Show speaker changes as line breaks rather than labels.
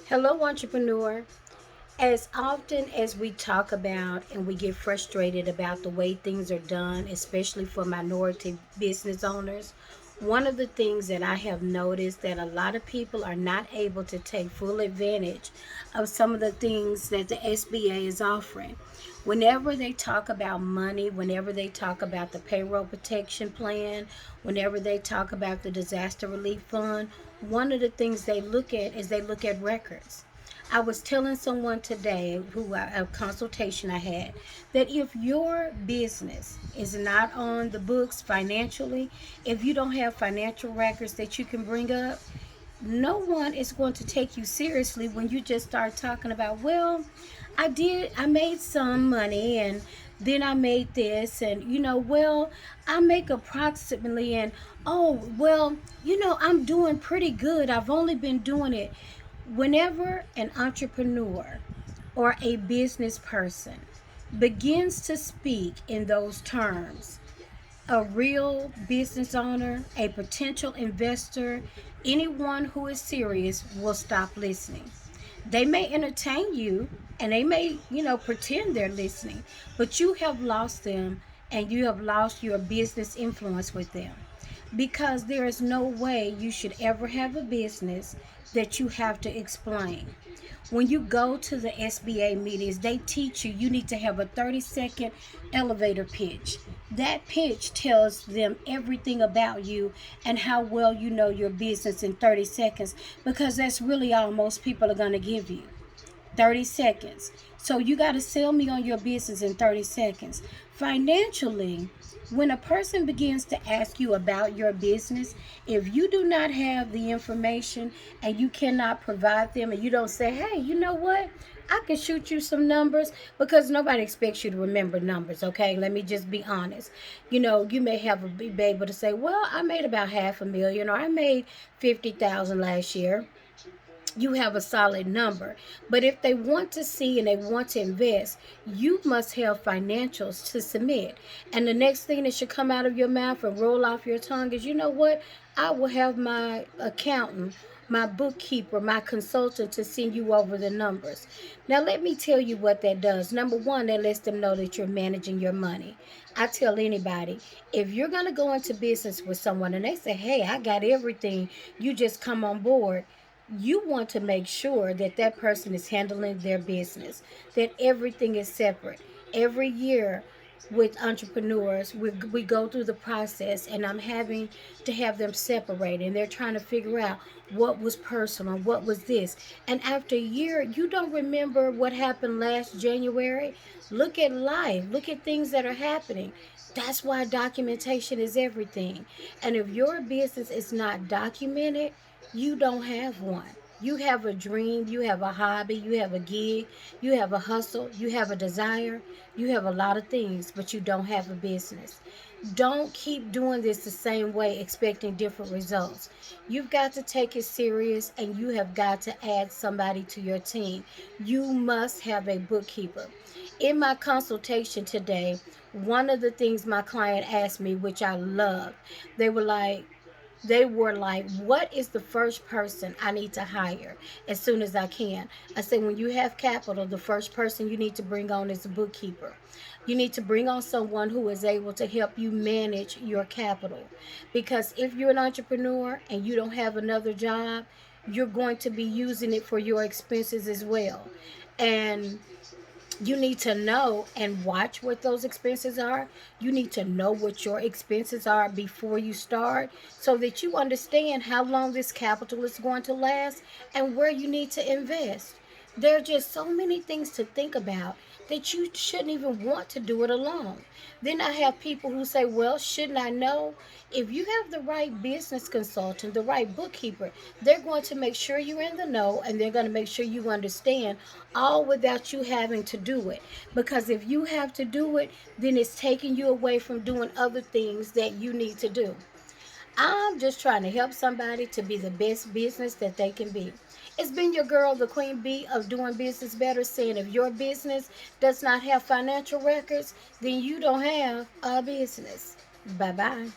Hello, entrepreneur. As often as we talk about and we get frustrated about the way things are done, especially for minority business owners, one of the things that I have noticed that a lot of people are not able to take full advantage of some of the things that the SBA is offering. Whenever they talk about money, whenever they talk about the payroll protection plan, whenever they talk about the disaster relief fund, one of the things they look at is they look at records. I was telling someone today a consultation I had that if your business is not on the books financially, if you don't have financial records that you can bring up, no one is going to take you seriously when you just start talking about, well, I made some money and then I made this and well, I make approximately and oh, well, I'm doing pretty good. I've only been doing it. Whenever an entrepreneur or a business person begins to speak in those terms, a real business owner, a potential investor, anyone who is serious will stop listening. They may entertain you and they may, pretend they're listening, but you have lost them and you have lost your business influence with them because there is no way you should ever have a business that you have to explain. When you go to the SBA meetings, they teach you you need to have a 30-second elevator pitch. That pitch tells them everything about you and how well you know your business in 30 seconds because that's really all most people are going to give you. 30 seconds. So you got to sell me on your business in 30 seconds. Financially, when a person begins to ask you about your business, if you do not have the information and you cannot provide them and you don't say, hey, you know what? I can shoot you some numbers because nobody expects you to remember numbers, okay? Let me just be honest. You may be able to say, well, I made about 500,000 or I made 50,000 last year. You have a solid number. But if they want to see and they want to invest, you must have financials to submit. And the next thing that should come out of your mouth and roll off your tongue is, you know what? I will have my accountant, my bookkeeper, my consultant to send you over the numbers. Now, let me tell you what that does. Number one, that lets them know that you're managing your money. I tell anybody, if you're going to go into business with someone and they say, hey, I got everything, you just come on board, you want to make sure that that person is handling their business, that everything is separate. Every year with entrepreneurs, we go through the process, and I'm having to have them separate, and they're trying to figure out what was personal, what was this. And after a year, you don't remember what happened last January. Look at life, look at things that are happening. That's why documentation is everything. And if your business is not documented, you don't have one. You have a dream, you have a hobby, you have a gig, you have a hustle, you have a desire, you have a lot of things, but you don't have a business. Don't keep doing this the same way, expecting different results. You've got to take it serious and you have got to add somebody to your team. You must have a bookkeeper. In my consultation today, one of the things my client asked me, which I loved, they were like, what is the first person I need to hire as soon as I can? I said, when you have capital, the first person you need to bring on is a bookkeeper. You need to bring on someone who is able to help you manage your capital. Because if you're an entrepreneur and you don't have another job, you're going to be using it for your expenses as well. And you need to know and watch what those expenses are. You need to know what your expenses are before you start so that you understand how long this capital is going to last and where you need to invest. There are just so many things to think about that you shouldn't even want to do it alone. Then I have people who say, well, shouldn't I know? If you have the right business consultant, the right bookkeeper, they're going to make sure you're in the know and they're going to make sure you understand all without you having to do it. Because if you have to do it, then it's taking you away from doing other things that you need to do. I'm just trying to help somebody to be the best business that they can be. It's been your girl, the Queen Bee of Doing Business Better, saying if your business does not have financial records, then you don't have a business. Bye bye.